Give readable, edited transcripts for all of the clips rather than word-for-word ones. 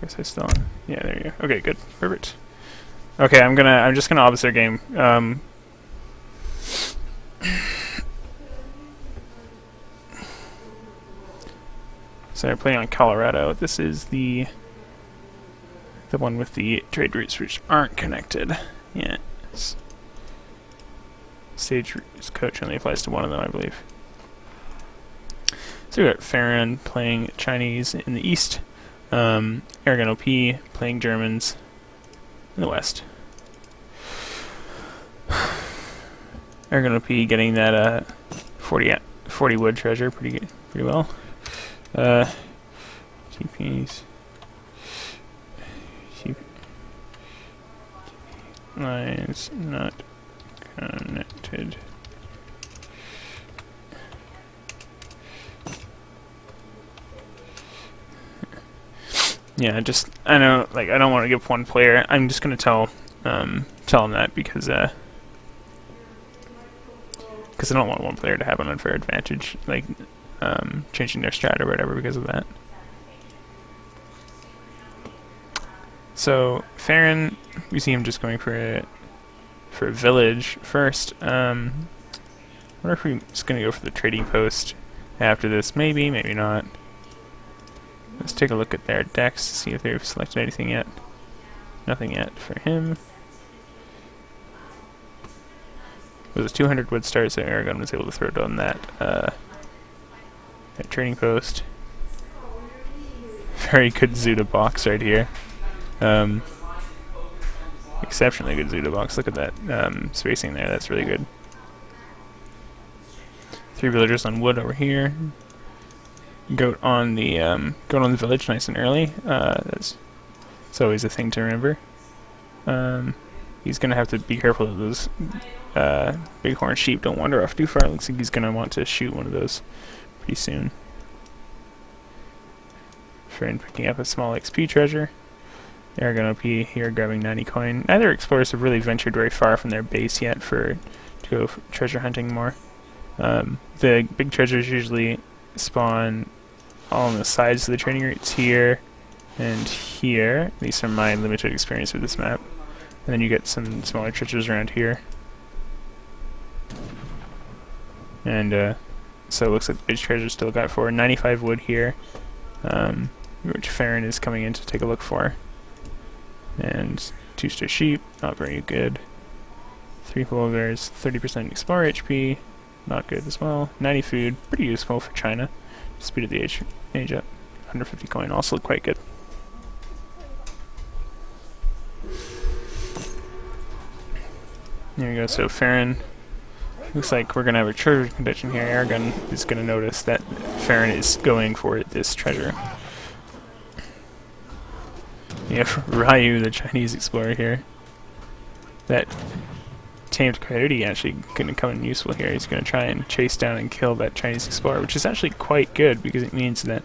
guess I still. Yeah, there you go. Okay, good, perfect. Okay, I'm just gonna opposite their game. So they're playing on Colorado. This is the one with the trade routes which aren't connected. Yeah. Stage coach only applies to one of them, I believe. So we got Farran playing Chinese in the east, Aragon OP playing Germans in the west. Aragon OP getting that 40 wood treasure pretty well. TPs. Lines not connected. Yeah, I know, like, I don't want to give one player. I'm just gonna tell them that because I don't want one player to have an unfair advantage, like changing their strat or whatever because of that. So Farran, we see him just going for a village first. I wonder if we're just gonna go for the trading post after this. Maybe, maybe not. Let's take a look at their decks to see if they've selected anything yet. Nothing yet for him. It was a 200 wood start, so Aragon was able to throw down that trading post. Very good Zuda box right here. Exceptionally good Zuda box. Look at that spacing there. That's really good. 3 villagers on wood over here. Goat on the village, nice and early. That's always a thing to remember. He's gonna have to be careful that those bighorn sheep don't wander off too far. It looks like he's gonna want to shoot one of those pretty soon. Farran picking up a small XP treasure. They're gonna be here grabbing 90 coin. Neither explorers have really ventured very far from their base yet to go treasure hunting more. The big treasures usually spawn all on the sides of the trading routes here and here, at least from my limited experience with this map. And then you get some smaller treasures around here. And so it looks like the big treasure still got for 95 wood here, which Farran is coming in to take a look for. And 2-star sheep, not very good. 3 polar bears, 30% explorer HP, not good as well. 90 food, pretty useful for China. Speed of the age up. 150 coin, also quite good. There we go, so Farran, looks like we're going to have a treasure condition here. Aragon is going to notice that Farran is going for this treasure. You have Ryu, the Chinese explorer here. That tamed coyote actually going to come in useful here. He's going to try and chase down and kill that Chinese explorer, which is actually quite good because it means that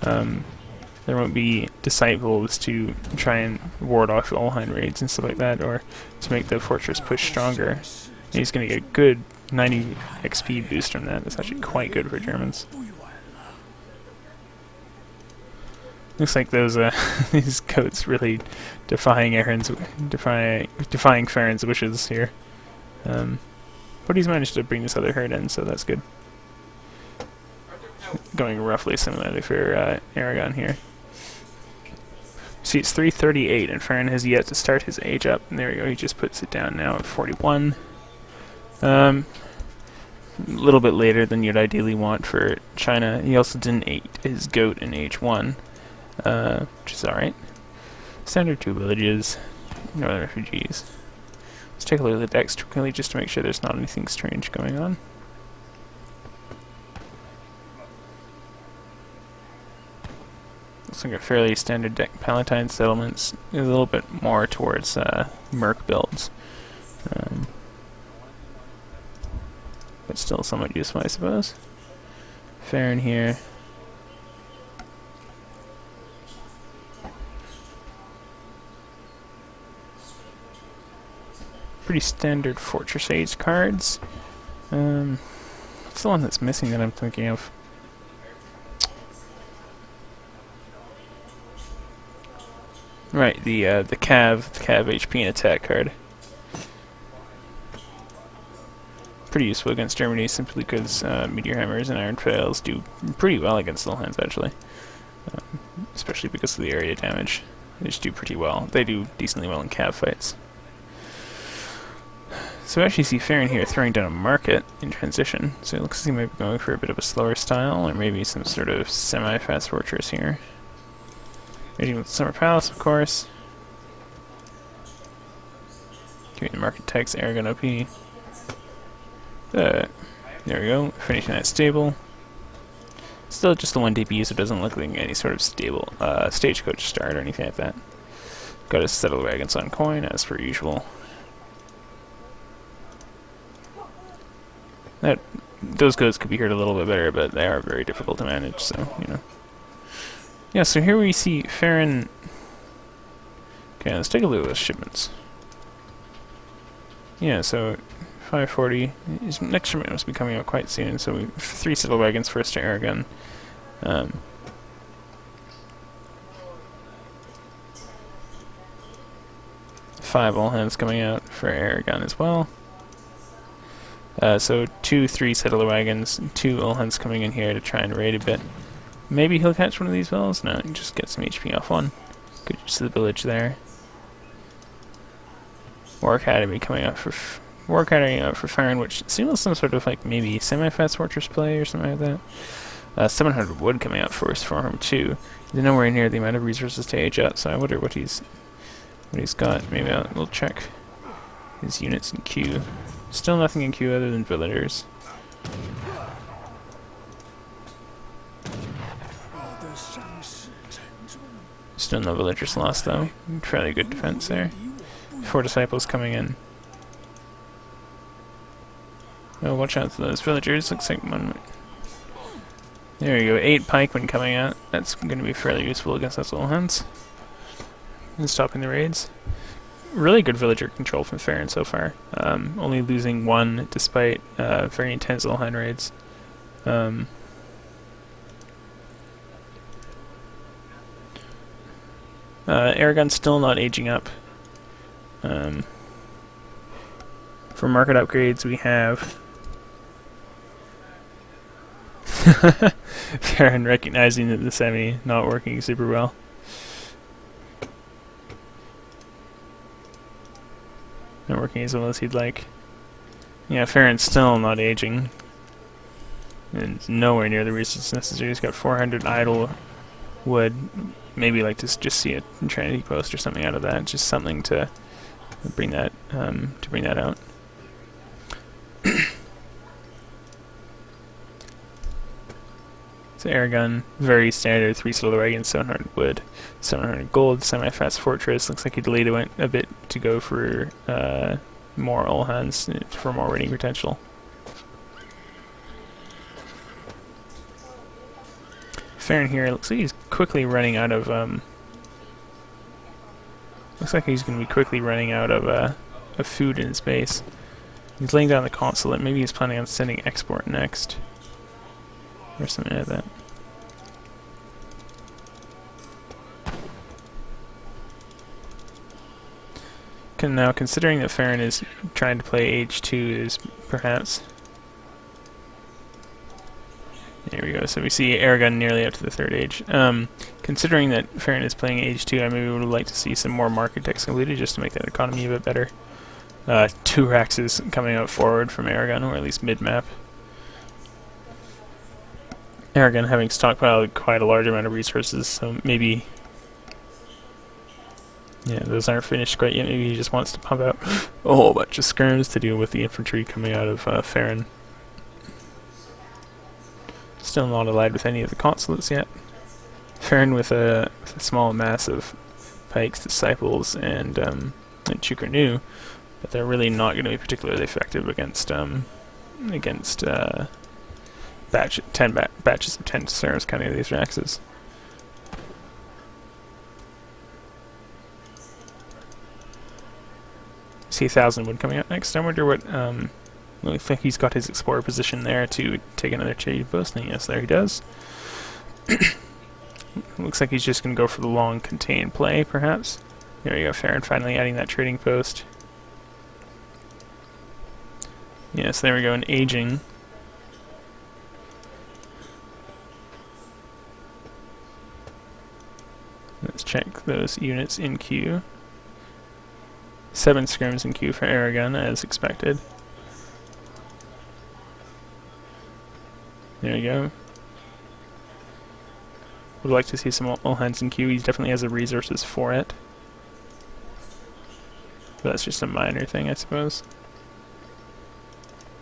there won't be disciples to try and ward off Olheim raids and stuff like that, or to make the fortress push stronger. And he's going to get a good 90 XP boost from that. That's actually quite good for Germans. Looks like those these goats really defying Farran's wishes here. But he's managed to bring this other herd in, so that's good. Going roughly similarly for Aragon here. See, it's 338, and Farran has yet to start his age up. And there we go, he just puts it down now at 41. A little bit later than you'd ideally want for China. He also didn't ate his goat in H1, which is alright. Standard 2 villages, northern refugees. Let's take a look at the decks quickly just to make sure there's not anything strange going on. Looks like a fairly standard deck. Palatine settlements is a little bit more towards merc builds. But still somewhat useful, I suppose. Farran here. Pretty standard Fortress Age cards. What's the one that's missing that I'm thinking of? Right, the Cav HP and attack card. Pretty useful against Germany simply because Meteor Hammers and Iron Fails do pretty well against little hands actually. Especially because of the area damage. They just do pretty well. They do decently well in Cav fights. So we actually see Farran here throwing down a market in transition, so it looks like he might be going for a bit of a slower style, or maybe some sort of semi-fast fortress here. Maybe with Summer Palace, of course. Give me the market text, Aragon OP. There we go, finishing that stable. Still just the 1 DP, so it doesn't look like any sort of stable stagecoach start or anything like that. Got his settle wagons on coin, as per usual. Those goats could be heard a little bit better, but they are very difficult to manage, so, you know. Yeah, so here we see Farran... Okay, let's take a look at those shipments. Yeah, so 540. His next shipment must be coming out quite soon, so we 3 settle wagons first to Aragon. 5 all hands coming out for Aragon as well. So 2 3 settler wagons, 2 all hands coming in here to try and raid a bit. Maybe he'll catch one of these villas? No, just get some HP off one. Good use of the village there. War Academy coming out for Farran, which seems some sort of like maybe semi-fast fortress play or something like that. 700 wood coming out first for him too. He's nowhere near the amount of resources to age up, so I wonder what he's got. Maybe we'll check his units in queue. Still nothing in queue other than villagers. Still no villagers lost though. Fairly good defense there. 4 disciples coming in. Oh, watch out for those villagers. Looks like one. There we go. 8 pikemen coming out. That's going to be fairly useful against those little hunts. And stopping the raids. Really good villager control from Farran so far. Only losing 1 despite very intense little hand raids. Aragon's still not aging up. For market upgrades, we have Farran recognizing that the semi not working super well. Not working as well as he'd like. Yeah, Farran's still not aging. And nowhere near the resources necessary. He's got 400 idle wood. Maybe like to just see a Trinity post or something out of that. Just something to bring that out. So Aragon, very standard 3 solar wagons, 700 wood, 700 gold, semi-fast fortress. Looks like he delayed it a bit to go for more all hands for more raiding potential. Farran here looks like he's quickly running out of looks like he's going to be quickly running out of food in his base. He's laying down the consulate. Maybe he's planning on sending export next. Or something like that. Now, considering that Farran is trying to play H2, is perhaps... There we go. So we see Aragon nearly up to the 3rd age. Considering that Farran is playing H2, I maybe would like to see some more market decks completed just to make that economy a bit better. 2 Raxes coming out forward from Aragon, or at least mid-map. Aragon having stockpiled quite a large amount of resources, so maybe... Yeah, those aren't finished quite yet. Maybe he just wants to pump out a whole bunch of skirms to deal with the infantry coming out of Farran. Still not allied with any of the consulates yet. Farran with a small mass of pikes, disciples, and Chukarnu, but they're really not going to be particularly effective against 10 batches of 10 skirms coming out of these Raxes. See 1,000 wood coming out next. I wonder what. I think he's got his explorer position there to take another trade post. And yes, there he does. Looks like he's just going to go for the long contained play, perhaps. There we go, Farran finally adding that trading post. Yes, there we go, an aging. Let's check those units in queue. 7 scrims in queue for Aragon, as expected. There you go. Would like to see some all hands in queue. He definitely has the resources for it. But that's just a minor thing, I suppose.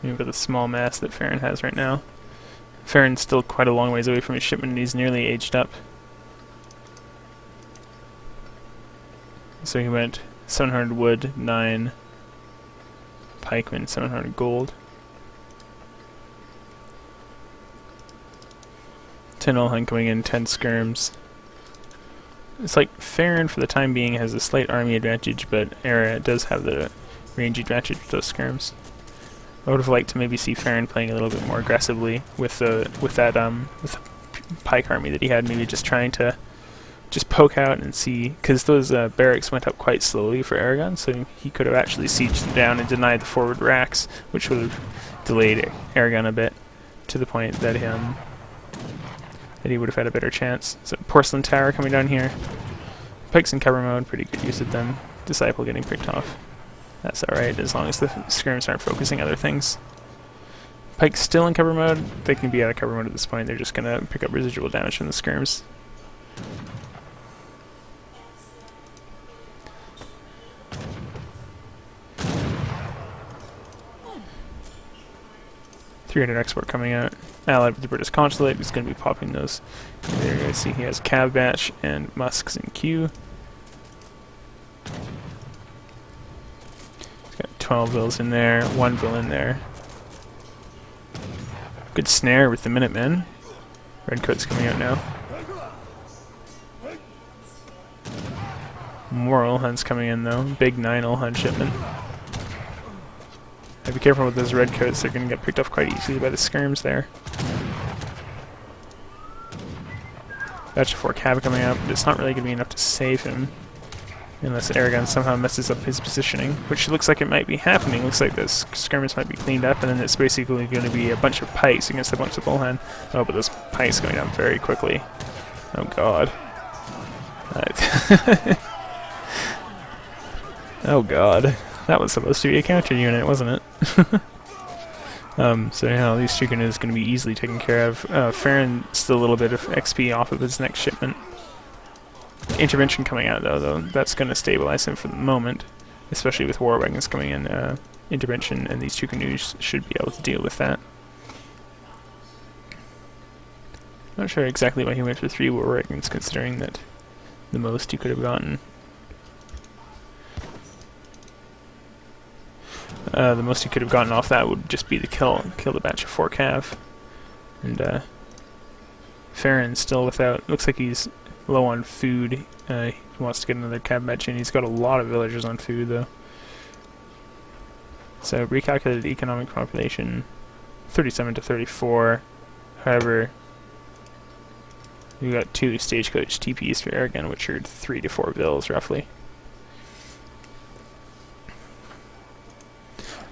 Maybe with the small mass that Farran has right now. Farran's still quite a long ways away from his shipment, and he's nearly aged up. So he went 700 wood, 9 pikemen, 700 gold. 10 all hand coming in, 10 skirms. It's like Farran, for the time being, has a slight army advantage, but Era does have the range advantage with those skirms. I would have liked to maybe see Farran playing a little bit more aggressively with the pike army that he had, maybe just trying to just poke out and see, because those barracks went up quite slowly for Aragon, so he could have actually sieged them down and denied the forward racks, which would have delayed Aragon a bit, to the point that he would have had a better chance. So Porcelain Tower coming down here. Pikes in cover mode, pretty good use of them. Disciple getting picked off. That's alright, as long as the skirms aren't focusing other things. Pikes still in cover mode. They can be out of cover mode at this point. They're just going to pick up residual damage from the skirms. Export coming out. Allied with the British Consulate, he's going to be popping those. There you guys see he has Cav Batch and Musks in queue. He's got 12 vills in there, 1 vill in there. Good snare with the Minutemen. Redcoat's coming out now. More Olhunts coming in though. Big 9 Olhunt shipment. Be careful with those redcoats, they're going to get picked off quite easily by the skirms there. Batch of 4 Cav coming up, but it's not really going to be enough to save him. Unless Aragon somehow messes up his positioning, which looks like it might be happening. Looks like the skirmish might be cleaned up, and then it's basically going to be a bunch of pikes against a bunch of bullhen. Oh, but those pikes going down very quickly. Oh god. Oh god. That was supposed to be a counter unit, wasn't it? So yeah, these two canoes going to be easily taken care of. Farran still a little bit of XP off of his next shipment. Intervention coming out though, that's going to stabilize him for the moment, especially with war wagons coming in. Intervention and these two canoes should be able to deal with that. Not sure exactly why he went for 3 war wagons, considering that the most he could have gotten. The most he could have gotten off that would just be to kill the batch of 4 Cav. And Farran's still without. Looks like he's low on food. He wants to get another Cav batch in. He's got a lot of villagers on food though. So recalculated economic population, 37 to 34. However, we got 2 stagecoach TPs for Aragon, which are 3 to 4 vills roughly.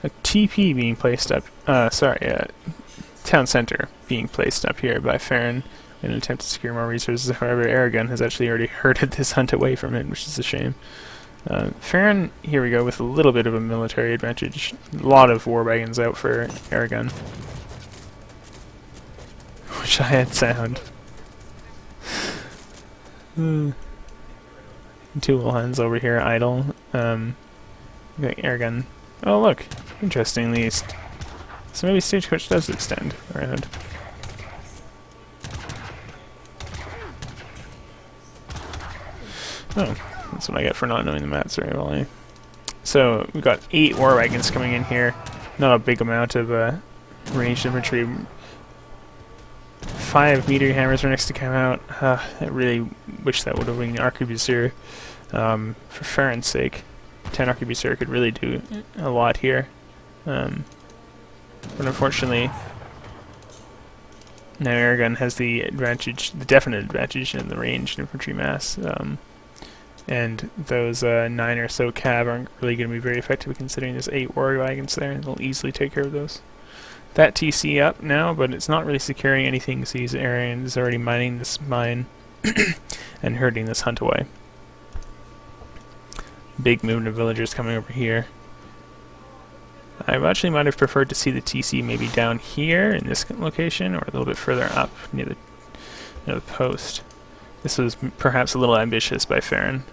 A TP being placed up, town center being placed up here by Farran in an attempt to secure more resources. However, Aragon has actually already herded this hunt away from it, which is a shame. Farran, here we go, with a little bit of a military advantage. A lot of war wagons out for Aragon. Wish I had sound. 2 Wolhans over here idle. Aragon. Oh look, interestingly, so maybe Stagecoach does extend around. Oh, that's what I get for not knowing the maps very well, eh? So, we've got 8 war wagons coming in here. Not a big amount of ranged infantry. 5 meteor hammers are next to come out. I really wish that would have been Arquebusier for Farran's sake. 10 Arquebusier could really do a lot here. But unfortunately, now Aragon has the advantage, the definite advantage in the ranged infantry mass. And those 9 or so cav aren't really going to be very effective considering there's 8 war wagons there, and they'll easily take care of those. That TC up now, but it's not really securing anything, so Arian is already mining this mine and herding this hunt away. Big movement of villagers coming over here. I actually might have preferred to see the TC maybe down here in this location, or a little bit further up near the post. This was perhaps a little ambitious by Farran.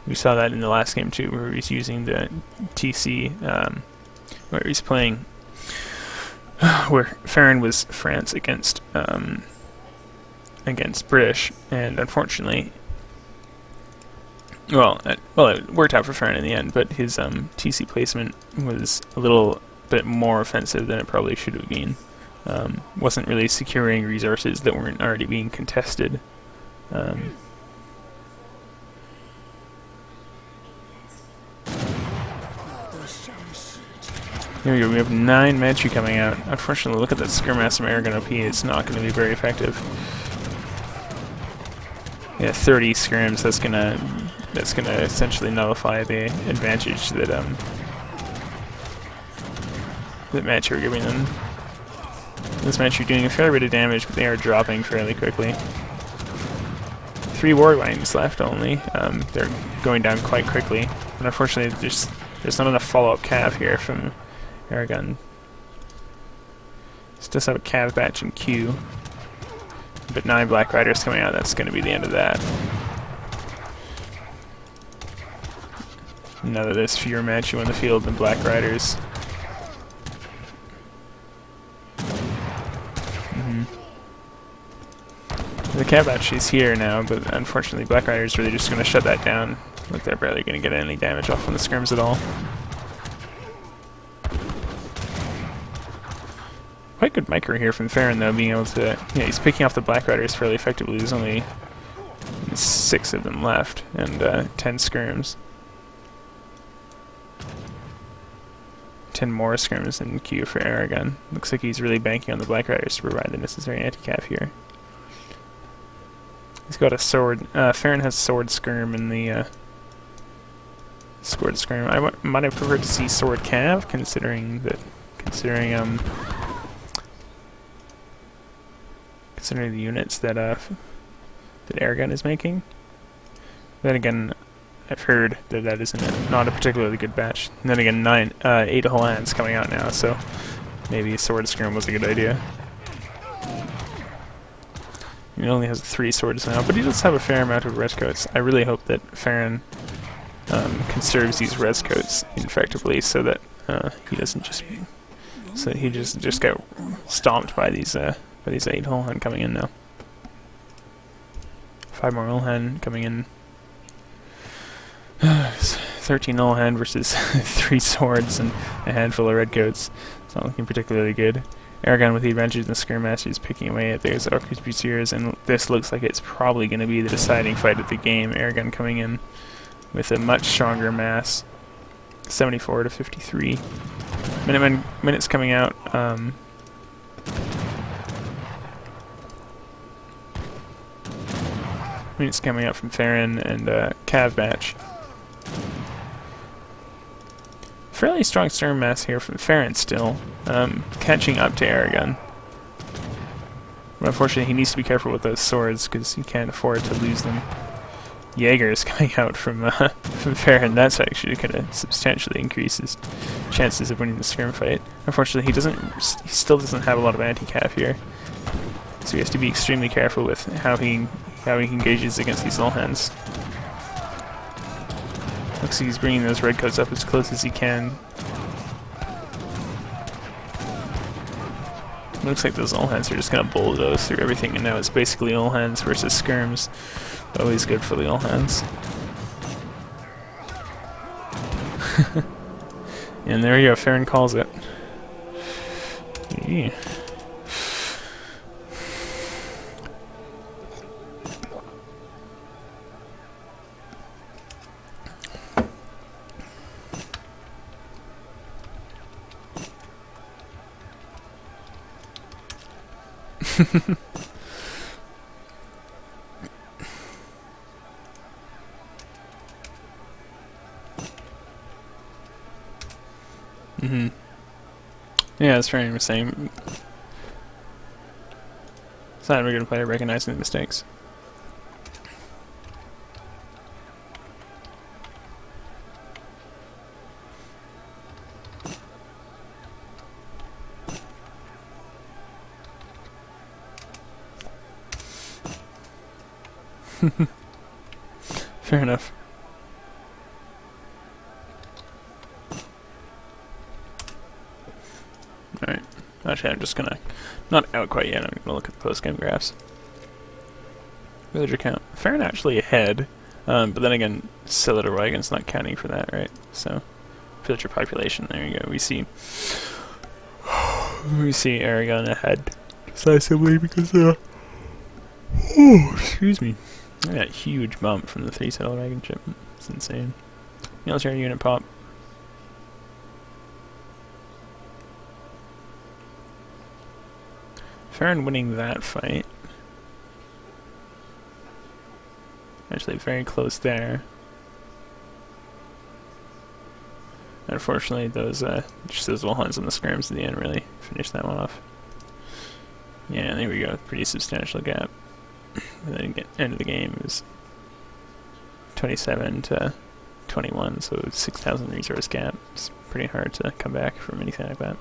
We saw that in the last game too, where he's using the TC, where he's playing, where Farran was France against British, and unfortunately, well, it worked out for Farran in the end, but his TC placement was a little bit more offensive than it probably should have been. Wasn't really securing resources that weren't already being contested. Here we go, we have 9 Manchu coming out. Unfortunately, look at that Skirmaster Aragon OP, it's not going to be very effective. Yeah, 30 skirms, that's gonna essentially nullify the advantage that that Manchu are giving them. This Manchu doing a fair bit of damage, but they are dropping fairly quickly. 3 war wagons left only. They're going down quite quickly. And unfortunately, there's not enough follow-up cav here from Aragon. This does have a cav batch in queue, but 9 Black Riders coming out, that's going to be the end of that. Now that there's fewer Manchu in the field than Black Riders. The cav batch is here now, but unfortunately Black Riders really just going to shut that down. Like they're barely going to get any damage off on the skirms at all. Quite good micro here from Farran though, being able to, yeah, he's picking off the Black Riders fairly effectively. There's only 6 of them left, and 10 skirms. 10 more skirms in queue for Aragon. Looks like he's really banking on the Black Riders to provide the necessary anti-cav here. He's got a sword. Farran has sword skirm in the sword skirm. I might have preferred to see sword cav, considering the units that that Aragon is making. Then again, I've heard that that is not a particularly good batch. And then again, 8 whole hands coming out now, so maybe sword skirm was a good idea. He only has 3 swords now, but he does have a fair amount of redcoats. I really hope that Farran conserves these redcoats effectively, so that he doesn't just get stomped by these 8 whole hand coming in now. 5 more whole hand coming in. 13 whole hand versus 3 swords and a handful of redcoats. It's not looking particularly good. Aragon with the advantage in the Skirmaster is picking away at those Arquebusiers, and this looks like it's probably going to be the deciding fight of the game. Aragon coming in with a much stronger mass, 74 to 53. Minutes coming out. Minutes coming out from Farran and Cav batch. Fairly strong stern mass here from Farran still, catching up to Aragon. But unfortunately, he needs to be careful with those swords because he can't afford to lose them. Jaeger is coming out from Farran. That's actually going to substantially increase his chances of winning the skirm fight. Unfortunately, he still doesn't have a lot of anti-cav here, so he has to be extremely careful with how he engages against these little hands. Looks like he's bringing those redcoats up as close as he can. Looks like those all hands are just going to bulldoze through everything, and now it's basically all hands versus skirms. Always good for the all hands. And there you go, Farran calls it. Yeah. Mm-hmm. Yeah, that's Farran was saying. It's not a very good player recognizing the mistakes. Fair enough. Alright. Actually, I'm just gonna... Not out quite yet, I'm gonna look at the post-game graphs. Villager count. Farran actually ahead, but then again, Cylinder Wagon's not counting for that, right? So, villager population, there you go. We see Aragon ahead decisively because, excuse me. That huge bump from the 3-settle wagon chip. It's insane. Military unit pop. Farran winning that fight. Actually, very close there. Unfortunately, those just those little hunts on the skirms at the end really finished that one off. Yeah, there we go. Pretty substantial gap. And then at the end of the game is 27 to 21, so 6,000 resource gap. It's pretty hard to come back from anything like that.